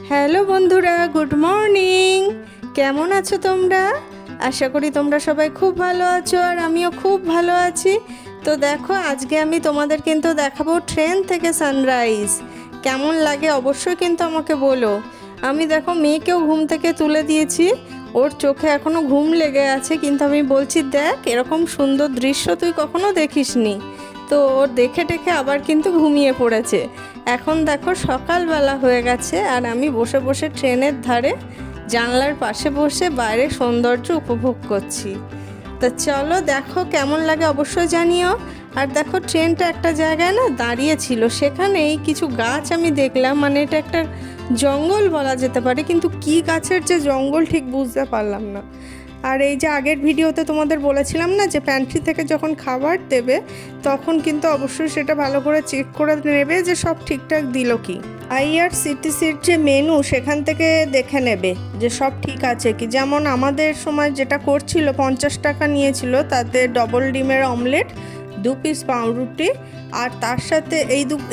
Hello বন্ধুরা, good morning. কেমন আছো তোমরা? আশা করি তোমরা সবাই খুব ভালো আছো, আর আমিও খুব ভালো আছি। তো দেখো, আজকে আমি তোমাদের কিন্তু দেখাবো ট্রেন থেকে সানরাইজ। কেমন লাগে অবশ্যই কিন্তু আমাকে বলো। আমি দেখো মেয়েকেও ঘুম থেকে তুলে দিয়েছি, ওর চোখে এখনও ঘুম লেগে আছে, কিন্তু আমি বলছি দেখ এরকম সুন্দর দৃশ্য তুই কখনো দেখিসনি। তো ওর দেখে টেখে আবার কিন্তু ঘুমিয়ে পড়েছে। এখন দেখো সকালবেলা হয়ে গেছে, আর আমি বসে বসে ট্রেনের ধারে জানলার পাশে বসে বাইরের সৌন্দর্য উপভোগ করছি। তো চলো দেখো কেমন লাগে অবশ্যই জানিও। আর দেখো ট্রেনটা একটা জায়গায় না দাঁড়িয়েছিল, সেখানেই কিছু গাছ আমি দেখলাম, মানে এটা একটা জঙ্গল বলা যেতে পারে, কিন্তু কি গাছের যে জঙ্গল ঠিক বুঝতে পারলাম না। আর এই যে আগের ভিডিওতে তোমাদের বলেছিলাম না যে প্যান্ট্রি থেকে যখন খাবার দেবে তখন কিন্তু অবশ্যই সেটা ভালো করে চেক করে নেবে যে সব ঠিকঠাক দিল কি। আইআরসিটিসির যে মেনু সেখান থেকে দেখে নেবে যে সব ঠিক আছে কি। যেমন আমাদের সময় যেটা করছিল 50 টাকা নিয়েছিল, তাতে ডবল ডিমের অমলেট, 2 পিস পাউরুটি, আর তার সাথে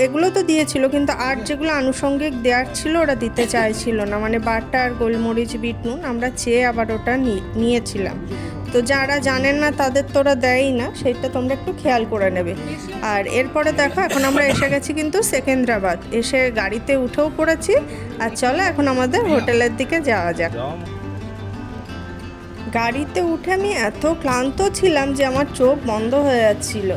এগুলো তো দিয়েছিল, কিন্তু আর যেগুলো আনুষঙ্গিক দেওয়ার ছিল ওরা দিতে চাইছিল না, মানে বাটার, গোলমরিচ, বিট নুন। আমরা চেয়ে আবার ওটা নিয়েছিলাম। তো যারা জানেন না তাদের তো ওরা দেয়ই না, সেটা তোমরা একটু খেয়াল করে নেবে। আর এরপরে দেখো এখন আমরা এসে গেছি কিন্তু সেকেন্দ্রাবাদ, এসে গাড়িতে উঠেও পড়েছি। আর চলো এখন আমাদের হোটেলের দিকে যাওয়া যাক। গাড়িতে উঠে আমি এত ক্লান্ত ছিলাম যে আমার চোখ বন্ধ হয়ে যাচ্ছিল।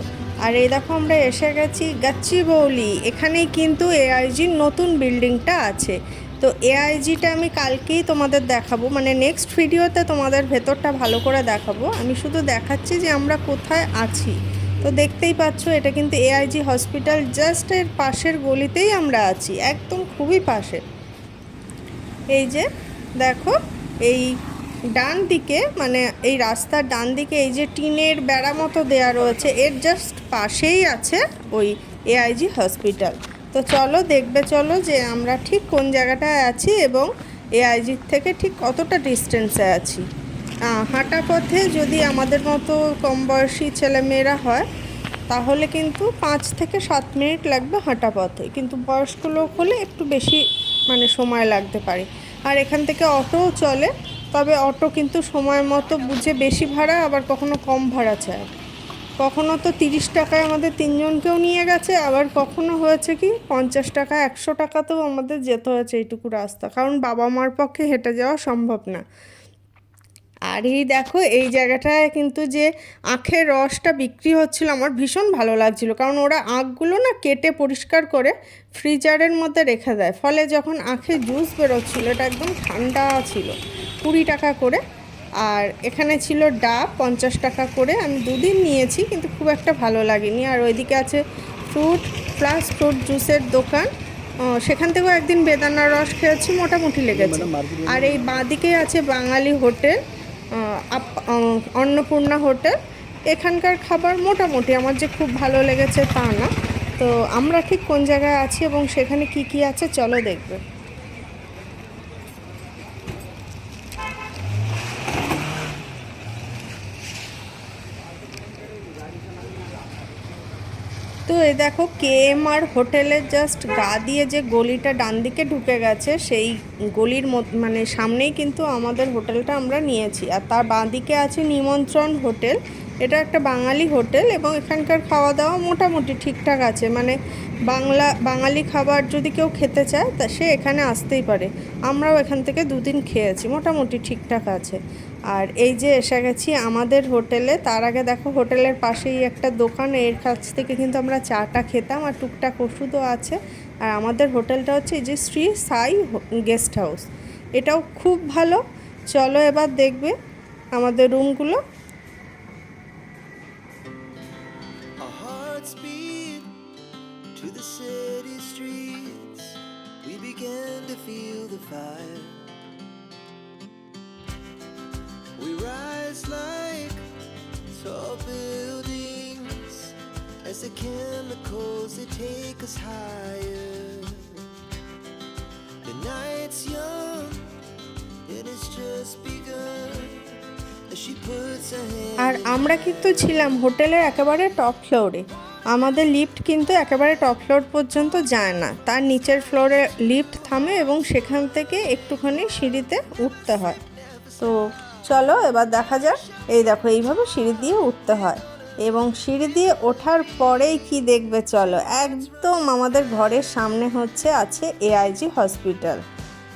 আর এই দেখো আমরা এসে গেছি গাচ্চিবৌলি। এখানেই কিন্তু এআইজির নতুন বিল্ডিংটা আছে। তো এআইজিটা আমি কালকেই তোমাদের দেখাবো, মানে নেক্সট ভিডিওতে তোমাদের ভেতরটা ভালো করে দেখাবো। আমি শুধু দেখাচ্ছি যে আমরা কোথায় আছি। তো দেখতেই পাচ্ছ এটা কিন্তু এআইজি হসপিটাল, জাস্ট এর পাশের গলিতেই আমরা আছি, একদম খুবই পাশে। এই যে দেখো, এই ডান দিকে, মানে এই রাস্তার ডান দিকে এই যে টিনের বেড়া মতো দেয়া রয়েছে, এর জাস্ট পাশেই আছে ওই এআইজি হসপিটাল। তো চলো দেখবে, চলো যে আমরা ঠিক কোন জায়গাটায় আছি এবং এআইজির থেকে ঠিক কতটা ডিস্টেন্সে আছি। হাঁটা পথে যদি আমাদের মতো কম বয়সী ছেলেমেয়েরা হয় তাহলে কিন্তু 5 থেকে 7 মিনিট লাগবে হাঁটা পথে, কিন্তু বয়স্ক লোক হলে একটু বেশি মানে সময় লাগতে পারে। আর এখান থেকে অটোও চলে, তবে অটো কিন্তু সময় মতো বুঝে বেশি ভাড়া, আবার কখনো কম ভাড়া চায়। কখনো তো 30 টাকায় আমাদের 3 জনকেও নিয়ে গেছে, আবার কখনো হয়েছে কি 50 টাকা 100 টাকাতেও আমাদের যেতে হয়েছে এইটুকু রাস্তা, কারণ বাবা মার পক্ষে হেঁটে যাওয়া সম্ভব না। আর এই দেখো এই জায়গাটায় কিন্তু যে আখের রসটা বিক্রি হচ্ছিল আমার ভীষণ ভালো লাগছিল, কারণ ওরা আখগুলো না কেটে পরিষ্কার করে ফ্রিজারের মধ্যে রেখে দেয়, ফলে যখন আখের জুস বেরোচ্ছিলো এটা একদম ঠান্ডা ছিল। 20 টাকা করে। আর এখানে ছিল ডাব 50 টাকা করে। আমি 2 দিন নিয়েছি, কিন্তু খুব একটা ভালো লাগেনি। আর ওইদিকে আছে ফ্রুট প্লাস ফ্রুট জুসের দোকান, সেখান থেকেও একদিন বেদানার রস খেয়েছি, মোটামুটি লেগেছে। আর এই বাঁদিকে আছে বাঙালি হোটেল, অন্নপূর্ণা হোটেল। এখানকার খাবার মোটামুটি, আমার যে খুব ভালো লেগেছে তা না। তো আমরা ঠিক কোন জায়গায় আছি এবং সেখানে কি কি আছে চলো দেখবে। তো এই দেখো কেএমআর হোটেলের জাস্ট গা দিয়ে যে গলিটা ডান দিকে ঢুকে গেছে, সেই গলির মানে সামনেই কিন্তু আমাদের হোটেলটা আমরা নিয়েছি। আর তার বাঁ দিকে আছে নিমন্ত্রণ হোটেল। এটা একটা বাঙালি হোটেল এবং এখানকার খাওয়া দাওয়া মোটামুটি ঠিকঠাক আছে, মানে বাঙালি খাবার যদি কেউ খেতে চায় তা সে এখানে আসতেই পারে। আমরাও এখান থেকে 2 দিন খেয়েছি, মোটামুটি ঠিকঠাক আছে। আর এই যে এসে গেছি আমাদের হোটেলে। তার আগে দেখো হোটেলের পাশেই একটা দোকান, এর কাছ থেকে কিন্তু আমরা চাটা খেতাম, আর টুকটাক ওষুধও আছে। আর আমাদের হোটেলটা হচ্ছে এই যে শ্রী সাই গেস্ট হাউস, এটাও খুব ভালো। চলো এবার দেখবে আমাদের রুমগুলো। We rise like tall buildings as the chemicals they take us higher. The night's young and it's just begun as she puts her hand. আর আমরা কিন্তু ছিলাম হোটেলের একেবারে টপ ফ্লোরে। আমাদের লিফট কিন্তু একেবারে টপ ফ্লোর পর্যন্ত যায় না, তার নিচের ফ্লোরে লিফট থামে এবং সেখান থেকে একটুখানি সিঁড়িতে উঠতে হয়। তো চলো এবার দেখা যাক। এই দেখো এইভাবে সিঁড়ি দিয়ে উঠতে হয় এবং সিঁড়ি দিয়ে ওঠার পরেই কি দেখবে চলো, একদম আমাদের ঘরের সামনে আছে এআইজি হসপিটাল।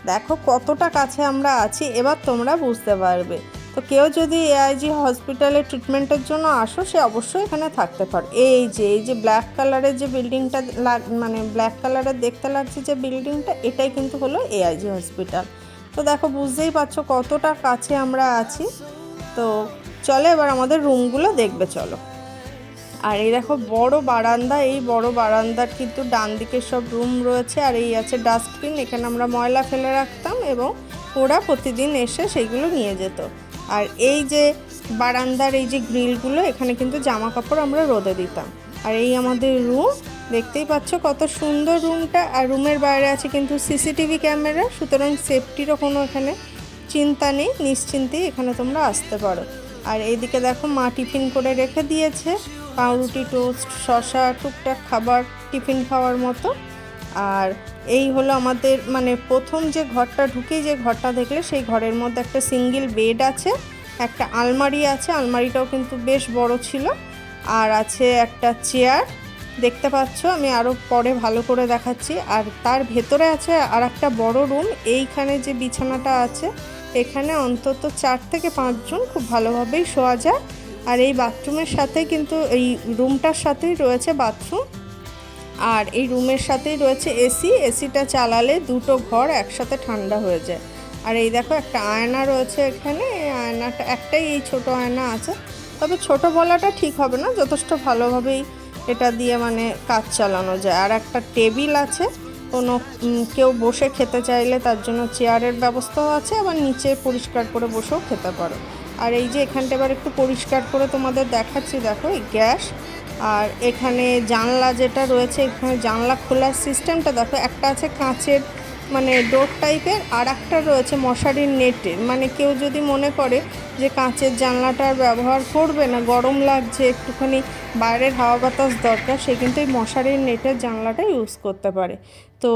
দেখো কতটা কাছে আমরা আছি, এবার তোমরা বুঝতে পারবে। তো কেউ যদি এআইজি হসপিটালে ট্রিটমেন্টের জন্য আসো, সে অবশ্যই এখানে থাকতে পারো। এই যে ব্ল্যাক কালারের যে বিল্ডিংটা মানে ব্ল্যাক কালারের দেখতে লাগছে যে বিল্ডিংটা, এটাই কিন্তু হলো এআইজি হসপিটাল। তো দেখো বুঝতেই পারছো কতটা কাছে আমরা আছি। তো চলো এবার আমাদের রুমগুলো দেখবে চলো। আর এই দেখো বড় বারান্দা, এই বড় বারান্দার কিন্তু ডান দিকে সব রুম রয়েছে। আর এই আছে ডাস্টবিন, এখানে আমরা ময়লা ফেলে রাখতাম এবং ওরা প্রতিদিন এসে সেইগুলো নিয়ে যেত। আর এই যে বারান্দার এই যে গ্রিলগুলো, এখানে কিন্তু জামা কাপড় আমরা রোদে দিতাম। আর এই আমাদের রুম, দেখতেই পাচ্ছ কত সুন্দর রুমটা। আর রুমের বাইরে আছে কিন্তু সিসিটিভি ক্যামেরা, সুতরাং সেফটিরও কোনো এখানে চিন্তা নেই, নিশ্চিন্তেই এখানে তোমরা আসতে পারো। আর এইদিকে দেখো মা টিফিন করে রেখে দিয়েছে, পাউরুটি, টোস্ট, শসা, টুকটাক খাবার টিফিন খাওয়ার মতো। আর এই হলো আমাদের মানে প্রথম যে ঘরটা ঢুকেই যে ঘরটা দেখলে, সেই ঘরের মধ্যে একটা সিঙ্গেল বেড আছে, একটা আলমারি আছে, আলমারিটাও কিন্তু বেশ বড় ছিল। আর আছে একটা চেয়ার, দেখতে পাচ্ছ, আমি আরও পরে ভালো করে দেখাচ্ছি। আর তার ভেতরে আছে আর একটা বড় রুম, এইখানে যে বিছানাটা আছে এখানে অন্তত 4 থেকে 5 জন খুব ভালোভাবেই শোয়া যায়। আর এই বাথরুমের সাথে কিন্তু এই রুমটার সাথেই রয়েছে বাথরুম। আর এই রুমের সাথেই রয়েছে এসি, এসিটা চালালে দুটো ঘর একসাথে ঠান্ডা হয়ে যায়। আর এই দেখো একটা আয়না রয়েছে এখানে, এই আয়নাটা একটাই, এই ছোট আয়না আছে, তবে ছোট বলাটা ঠিক হবে না, যথেষ্ট ভালোভাবেই এটা দিয়ে মানে কাজ চালানো যায়। আর একটা টেবিল আছে, কোনো কেউ বসে খেতে চাইলে তার জন্য চেয়ারের ব্যবস্থাও আছে, আবার নিচে পরিষ্কার করে বসেও খেতে পারো। আর এই যে এখানটা এবার একটু পরিষ্কার করে তোমাদের দেখাচ্ছি, দেখো এই গ্যাস। আর এখানে জানলা যেটা রয়েছে, এখানে জানলা খোলার সিস্টেমটা দেখো, একটা আছে কাঁচের মানে ডোর টাইপের, আর একটা রয়েছে মশারির নেটের। মানে কেউ যদি মনে করে যে কাঁচের জানলাটার ব্যবহার করবে না, গরম লাগছে, একটুখানি বাইরের হাওয়া বাতাস দরকার, সে কিন্তু এই মশারির নেটের জানলাটা ইউজ করতে পারে। তো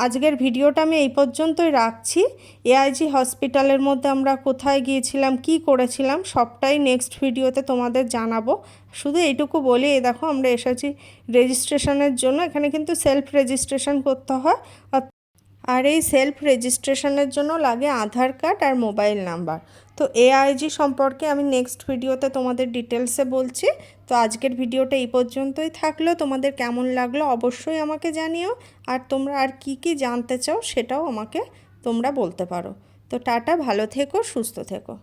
আজকের ভিডিওটা আমি এই পর্যন্তই রাখছি। এআইজি হসপিটালের মধ্যে আমরা কোথায় গিয়েছিলাম, কি করেছিলাম, সবটাই নেক্সট ভিডিওতে তোমাদের জানাবো। শুধু এইটুকু বলি, এই দেখো আমরা এসেছি রেজিস্ট্রেশনের জন্য। এখানে কিন্তু সেলফ রেজিস্ট্রেশন করতে হয়, আর এই সেলফ রেজিস্ট্রেশনের জন্য লাগে আধার কার্ড আর মোবাইল নাম্বার। তো এআইজি সম্পর্কে আমি নেক্সট ভিডিওতে তোমাদের ডিটেলসে বলছি। তো আজকের ভিডিওটা এই পর্যন্তই থাকলো। তোমাদের কেমন লাগলো অবশ্যই আমাকে জানিও। আর তোমরা আর কি জানতে চাও সেটাও আমাকে তোমরা বলতে পারো। তো টাটা, ভালো থেকো, সুস্থ থেকো।